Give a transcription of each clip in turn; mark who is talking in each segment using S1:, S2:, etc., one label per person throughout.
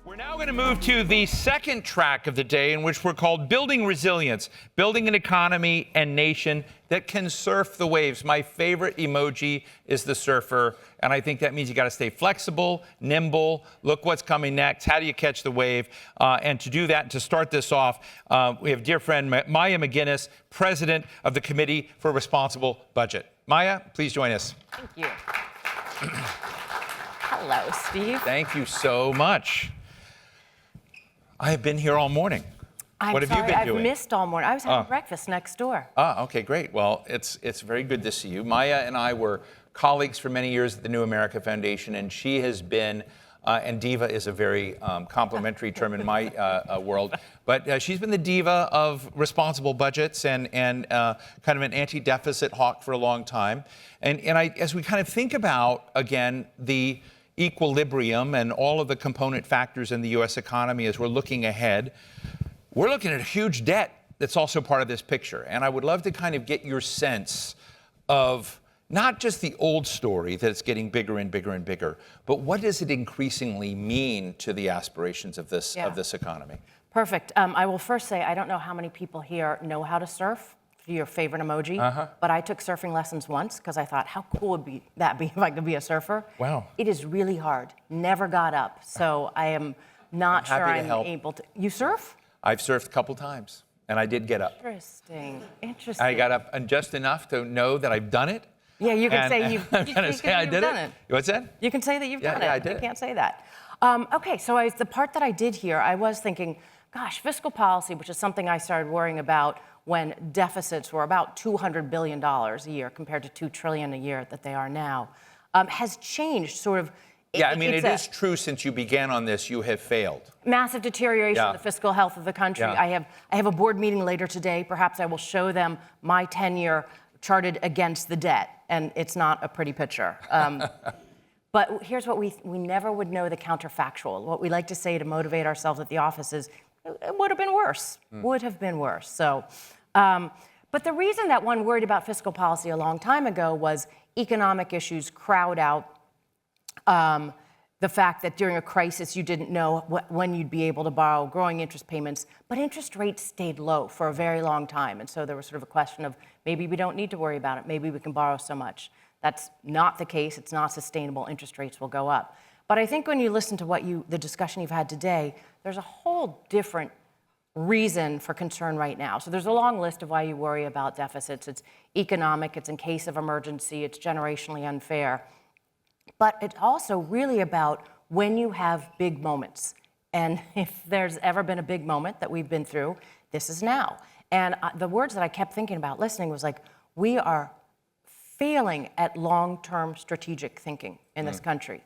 S1: We're now going to move to the second track of the day, in which we're called Building Resilience, building an economy and nation that can surf the waves. My favorite emoji is the surfer, and I think that means you got to stay flexible, nimble, look what's coming next, how do you catch the wave? And to do that, to start this off, we have dear friend Maya MacGuineas, president of the Committee for Responsible Budget. Maya, please join us.
S2: Thank you. Hello, Steve.
S1: Thank you so much. I have been here all morning. What have you been doing?
S2: I've missed all morning. I was having breakfast next door.
S1: Okay, great. Well, it's very good to see you. Maya and I were colleagues for many years at the New America Foundation, and she has been, and diva is a very complimentary term in my world, but she's been the diva of responsible budgets and kind of an anti-deficit hawk for a long time. And as we kind of think about, again, the equilibrium and all of the component factors in the U.S. economy as we're looking ahead, we're looking at a huge debt that's also part of this picture. And I would love to kind of get your sense of not just the old story that it's getting bigger and bigger and bigger, but what does it increasingly mean to the aspirations of this economy?
S2: Perfect. I will first say I don't know how many people here know how to surf. Your favorite emoji, but I took surfing lessons once because I thought, how cool would that be if I could be a surfer?
S1: Wow.
S2: It is really hard. Never got up, so I am not sure I'm able to. You surf?
S1: I've surfed a couple times, and I did get up.
S2: Interesting.
S1: I got up just enough to know that I've done it.
S2: Yeah, you can say you've done it.
S1: What's that?
S2: You can say that you've done it.
S1: Yeah, I did.
S2: You can't say that. Okay, so the part that I did here, I was thinking, gosh, fiscal policy, which is something I started worrying about when deficits were about $200 billion a year compared to $2 trillion a year that they are now, has changed sort of.
S1: Yeah, I mean, it is true since you began on this, you have failed.
S2: Massive deterioration of the fiscal health of the country.
S1: Yeah.
S2: I have a board meeting later today. Perhaps I will show them my tenure charted against the debt, and it's not a pretty picture. But here's what we never would know the counterfactual. What we like to say to motivate ourselves at the office is, it would have been worse, would have been worse. So, but the reason that one worried about fiscal policy a long time ago was economic issues crowd out the fact that during a crisis you didn't know when you'd be able to borrow, growing interest payments, but interest rates stayed low for a very long time. And so there was sort of a question of maybe we don't need to worry about it, maybe we can borrow so much. That's not the case, it's not sustainable, interest rates will go up. But I think when you listen to the discussion you've had today, there's a whole different reason for concern right now. So there's a long list of why you worry about deficits. It's economic, it's in case of emergency, it's generationally unfair. But it's also really about when you have big moments. And if there's ever been a big moment that we've been through, this is now. And the words that I kept thinking about listening was like, we are failing at long-term strategic thinking in this country.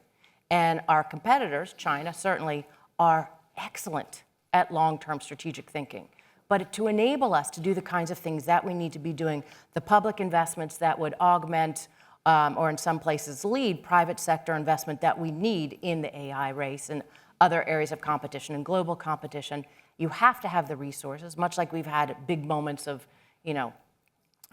S2: And our competitors, China certainly, are excellent at long-term strategic thinking. But to enable us to do the kinds of things that we need to be doing, the public investments that would augment or in some places lead private sector investment that we need in the AI race and other areas of competition and global competition, you have to have the resources, much like we've had big moments of,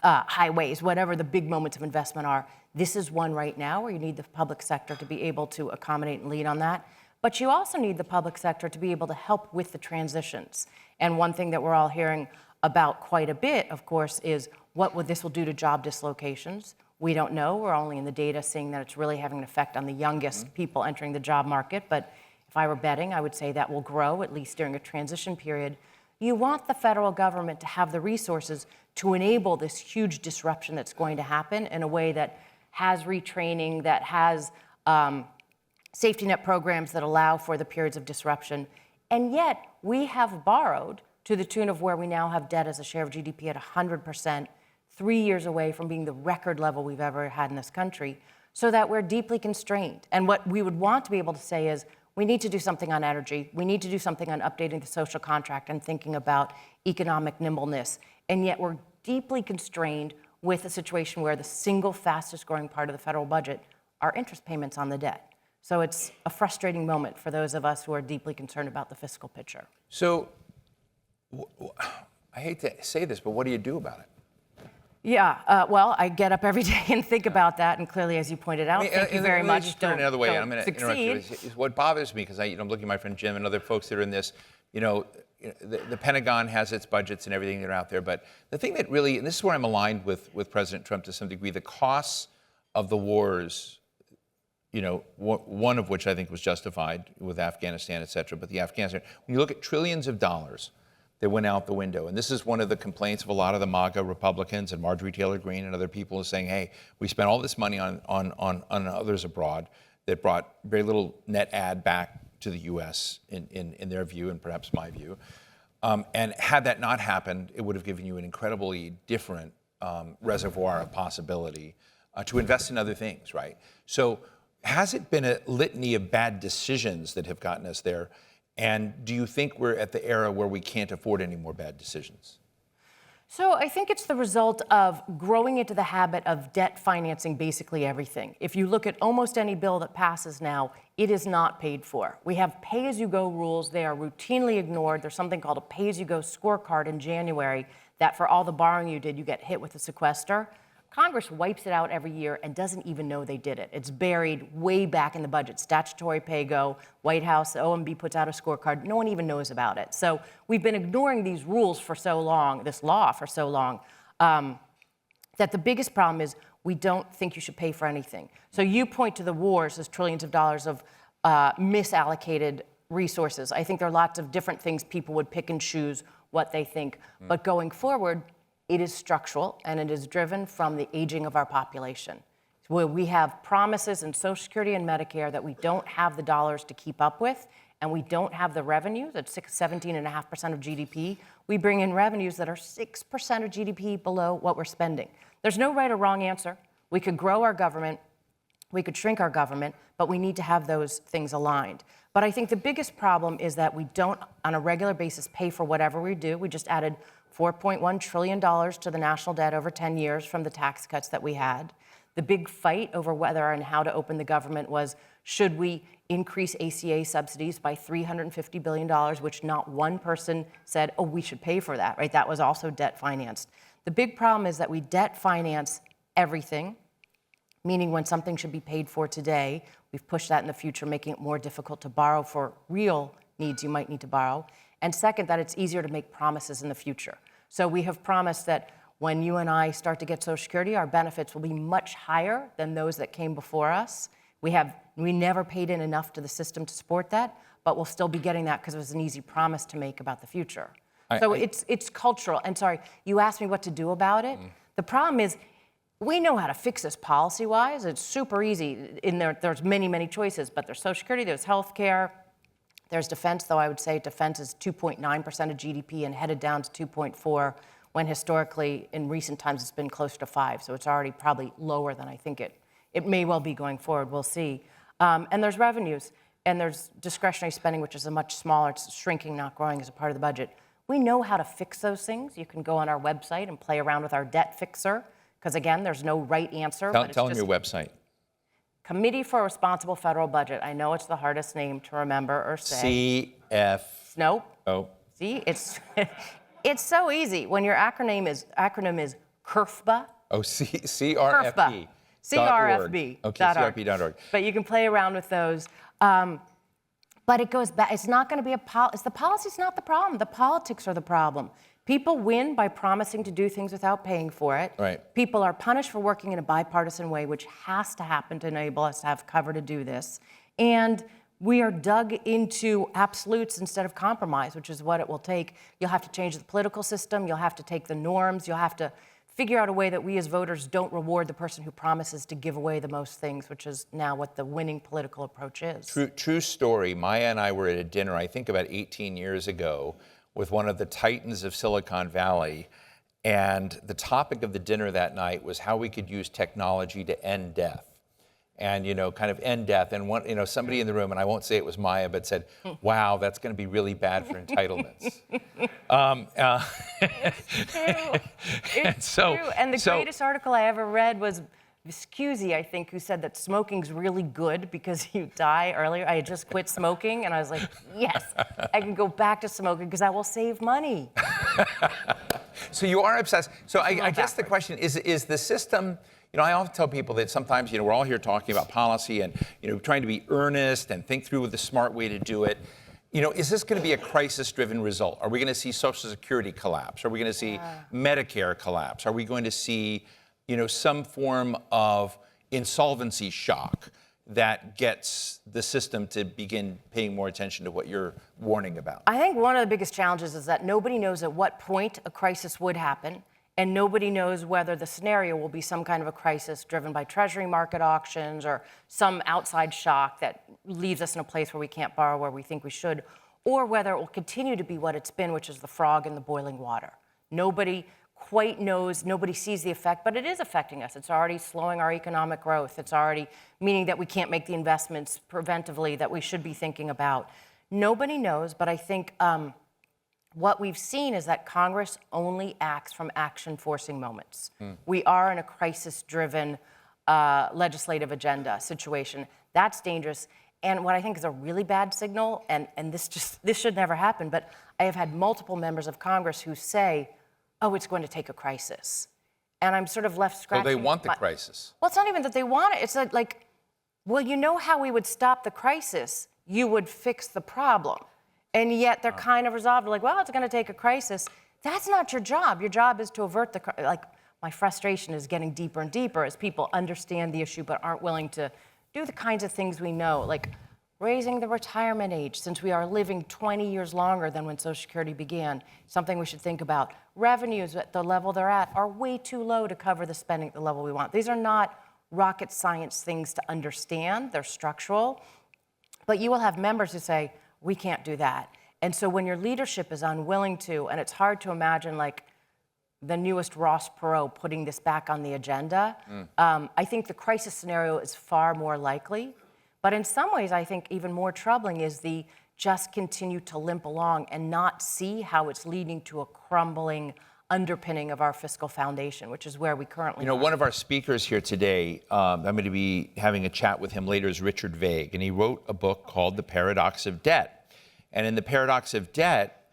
S2: highways, whatever the big moments of investment are. This is one right now where you need the public sector to be able to accommodate and lead on that. But you also need the public sector to be able to help with the transitions. And one thing that we're all hearing about quite a bit, of course, is what this will do to job dislocations. We don't know. We're only in the data seeing that it's really having an effect on the youngest people entering the job market. But if I were betting, I would say that will grow, at least during a transition period. You want the federal government to have the resources to enable this huge disruption that's going to happen in a way that has retraining, that has safety net programs that allow for the periods of disruption. And yet, we have borrowed to the tune of where we now have debt as a share of GDP at 100%, 3 years away from being the record level we've ever had in this country, so that we're deeply constrained. And what we would want to be able to say is, we need to do something on energy. We need to do something on updating the social contract and thinking about economic nimbleness. And yet we're deeply constrained with a situation where the single fastest growing part of the federal budget are interest payments on the debt. So it's a frustrating moment for those of us who are deeply concerned about the fiscal picture.
S1: So I hate to say this, but what do you do about it? Yeah.
S2: Well, I get up every day and think about that, and clearly, as you pointed out, thank you very much.
S1: Just turn it another way. I'm going to interrupt you.
S2: Succeed.
S1: Is what bothers me, because I'm looking at my friend Jim and other folks that are in this. The Pentagon has its budgets and everything that are out there, but the thing that really, and this is where I'm aligned with President Trump to some degree, the costs of the wars. One of which I think was justified with Afghanistan, et cetera, but the Afghanistan, when you look at trillions of dollars that went out the window, and this is one of the complaints of a lot of the MAGA Republicans and Marjorie Taylor Greene and other people is saying, hey, we spent all this money on others abroad that brought very little net add back to the U.S. in their view and perhaps my view. And had that not happened, it would have given you an incredibly different reservoir of possibility to invest in other things, right? So has it been a litany of bad decisions that have gotten us there? And do you think we're at the era where we can't afford any more bad decisions?
S2: So I think it's the result of growing into the habit of debt financing basically everything. If you look at almost any bill that passes now, it is not paid for. We have pay-as-you-go rules. They are routinely ignored. There's something called a pay-as-you-go scorecard in January that for all the borrowing you did, you get hit with a sequester. Congress wipes it out every year and doesn't even know they did it. It's buried way back in the budget. Statutory pay-go, White House, OMB puts out a scorecard. No one even knows about it. So we've been ignoring these rules for so long, this law for so long, that the biggest problem is we don't think you should pay for anything. So you point to the wars as trillions of dollars of misallocated resources. I think there are lots of different things people would pick and choose what they think. But going forward, it is structural, and it is driven from the aging of our population, where we have promises in Social Security and Medicare that we don't have the dollars to keep up with, and we don't have the revenues at 17.5% of GDP. We bring in revenues that are 6% of GDP below what we're spending. There's no right or wrong answer. We could grow our government, we could shrink our government, but we need to have those things aligned. But I think the biggest problem is that we don't, on a regular basis, pay for whatever we do. We just added $4.1 trillion to the national debt over 10 years from the tax cuts that we had. The big fight over whether and how to open the government was, should we increase ACA subsidies by $350 billion, which not one person said, oh, we should pay for that, right? That was also debt financed. The big problem is that we debt finance everything, meaning when something should be paid for today, we've pushed that in the future, making it more difficult to borrow for real needs you might need to borrow. And second, that it's easier to make promises in the future. So we have promised that when you and I start to get Social Security, our benefits will be much higher than those that came before us. We never paid in enough to the system to support that, but we'll still be getting that because it was an easy promise to make about the future. It's cultural. And sorry, you asked me what to do about it. The problem is, we know how to fix this policy-wise. It's super easy. There's many, many choices, but there's Social Security, there's health care, there's defense, though I would say defense is 2.9% of GDP and headed down to 2.4%, when historically, in recent times, it's been close to 5%. So it's already probably lower than I think it may well be going forward. We'll see. And there's revenues, and there's discretionary spending, which is a much smaller, it's shrinking, not growing as a part of the budget. We know how to fix those things. You can go on our website and play around with our debt fixer, because again, there's no right answer.
S1: Tell them your website.
S2: Committee for a Responsible Federal Budget. I know it's the hardest name to remember or say.
S1: CF.
S2: Nope.
S1: Oh.
S2: See, it's so easy. When your acronym is CRFBA.
S1: Oh, CRFB.
S2: CRFB.
S1: Okay, CRFB.org.
S2: But you can play around with those. But it goes back. It's not going to be the policy's not the problem. The politics are the problem. People win by promising to do things without paying for it.
S1: Right.
S2: People are punished for working in a bipartisan way, which has to happen to enable us to have cover to do this. And we are dug into absolutes instead of compromise, which is what it will take. You'll have to change the political system. You'll have to take the norms. You'll have to figure out a way that we as voters don't reward the person who promises to give away the most things, which is now what the winning political approach is.
S1: True story. Maya and I were at a dinner, I think about 18 years ago, with one of the titans of Silicon Valley. And the topic of the dinner that night was how we could use technology to end death. And, kind of end death. And somebody in the room, and I won't say it was Maya, but said, wow, that's going to be really bad for entitlements.
S2: It's true. And the greatest article I ever read was Viscusi, I think, who said that smoking's really good because you die earlier. I had just quit smoking, and I was like, yes, I can go back to smoking because I will save money.
S1: So you are obsessed. So I
S2: little
S1: guess the question is the system, I often tell people that sometimes, we're all here talking about policy and, trying to be earnest and think through the smart way to do it. Is this going to be a crisis-driven result? Are we going to see Social Security collapse? Are we going to see Medicare collapse? Are we going to see, some form of insolvency shock that gets the system to begin paying more attention to what you're warning about?
S2: I think one of the biggest challenges is that nobody knows at what point a crisis would happen, and nobody knows whether the scenario will be some kind of a crisis driven by treasury market auctions or some outside shock that leaves us in a place where we can't borrow where we think we should, or whether it will continue to be what it's been, which is the frog in the boiling water. Nobody quite knows, nobody sees the effect, but it is affecting us. It's already slowing our economic growth. It's already meaning that we can't make the investments preventively that we should be thinking about. Nobody knows, but I think what we've seen is that Congress only acts from action-forcing moments. We are in a crisis-driven legislative agenda situation. That's dangerous. And what I think is a really bad signal, and this should never happen, but I have had multiple members of Congress who say, oh, it's going to take a crisis. And I'm sort of left scratching.
S1: So they want the crisis.
S2: Well, it's not even that they want it. It's like, well, you know how we would stop the crisis? You would fix the problem. And yet they're kind of resolved, like, well, it's going to take a crisis. That's not your job. Your job is to avert the, like, my frustration is getting deeper and deeper as people understand the issue but aren't willing to do the kinds of things we know, like raising the retirement age, since we are living 20 years longer than when Social Security began, something we should think about. Revenues at the level they're at are way too low to cover the spending at the level we want. These are not rocket science things to understand. They're structural. But you will have members who say, we can't do that. And so when your leadership is unwilling to, and it's hard to imagine like the newest Ross Perot putting this back on the agenda, I think the crisis scenario is far more likely. But in some ways, I think even more troubling is the just continue to limp along and not see how it's leading to a crumbling underpinning of our fiscal foundation, which is where we currently are.
S1: One of our speakers here today, I'm going to be having a chat with him later, is Richard Vague, and he wrote a book called The Paradox of Debt. And in The Paradox of Debt,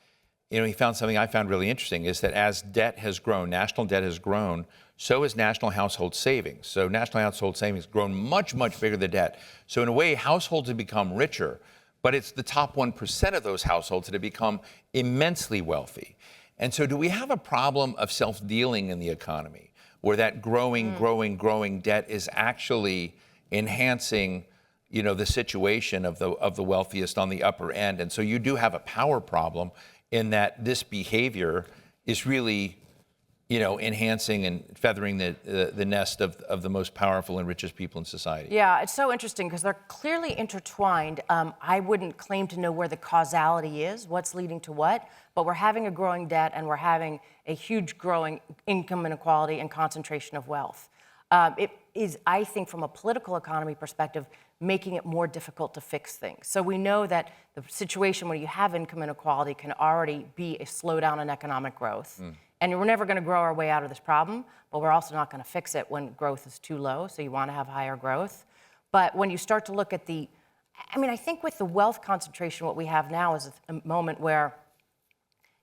S1: he found something I found really interesting, is that as debt has grown, national debt has grown, so has national household savings. So national household savings has grown much, much bigger than debt. So in a way, households have become richer, but it's the top 1% of those households that have become immensely wealthy. And so do we have a problem of self-dealing in the economy, where that growing debt is actually enhancing, the situation of the wealthiest on the upper end? And so you do have a power problem in that this behavior is really, enhancing and feathering the nest of the most powerful and richest people in society.
S2: Yeah, it's so interesting because they're clearly intertwined. I wouldn't claim to know where the causality is, what's leading to what, but we're having a growing debt and we're having a huge growing income inequality and concentration of wealth. It is, I think, from a political economy perspective, making it more difficult to fix things. So we know that the situation where you have income inequality can already be a slowdown in economic growth. And we're never going to grow our way out of this problem, but we're also not going to fix it when growth is too low, so you want to have higher growth. But when you start to look at I think with the wealth concentration, what we have now is a moment where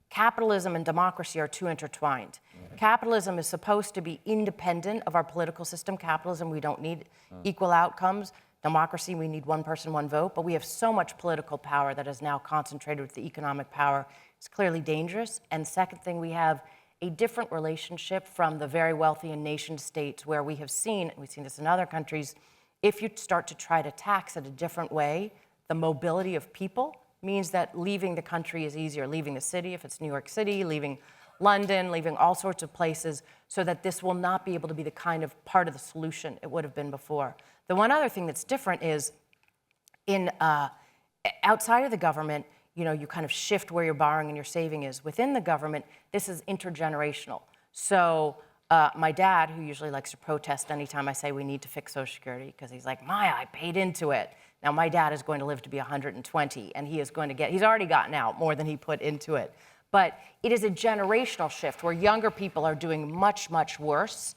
S2: capitalism and democracy are too intertwined. Capitalism is supposed to be independent of our political system. Capitalism, we don't need equal outcomes. Democracy, we need one person, one vote. But we have so much political power that is now concentrated with the economic power. It's clearly dangerous. And second thing, we have a different relationship from the very wealthy and nation states where we have seen, and we've seen this in other countries, if you start to try to tax it a different way, the mobility of people means that leaving the country is easier, leaving the city, if it's New York City, leaving London, leaving all sorts of places, so that this will not be able to be the kind of part of the solution it would have been before. The one other thing that's different is outside of the government, you kind of shift where your borrowing and your saving is. Within the government, this is intergenerational. So my dad, who usually likes to protest anytime I say we need to fix Social Security, because he's like, I paid into it. Now, my dad is going to live to be 120, and he's already gotten out more than he put into it. But it is a generational shift where younger people are doing much, much worse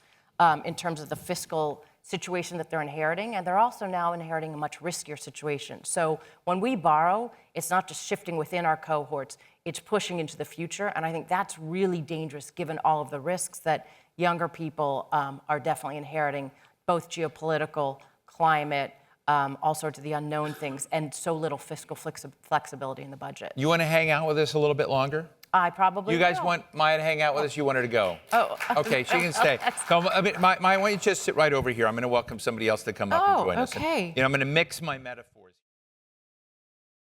S2: in terms of the fiscal situation that they're inheriting, and they're also now inheriting a much riskier situation. So when we borrow, it's not just shifting within our cohorts, it's pushing into the future, and I think that's really dangerous given all of the risks that younger people are definitely inheriting, both geopolitical, climate, all sorts of the unknown things, and so little fiscal flexibility in the budget.
S1: You want to hang out with us a little bit longer?
S2: I probably
S1: You guys
S2: will.
S1: want Maya to hang out with us? You want her to go?
S2: Oh.
S1: Okay, she can stay. So, Maya, why don't you just sit right over here? I'm going to welcome somebody else to come up and join us.
S2: Okay.
S1: And, I'm going to mix my metaphor.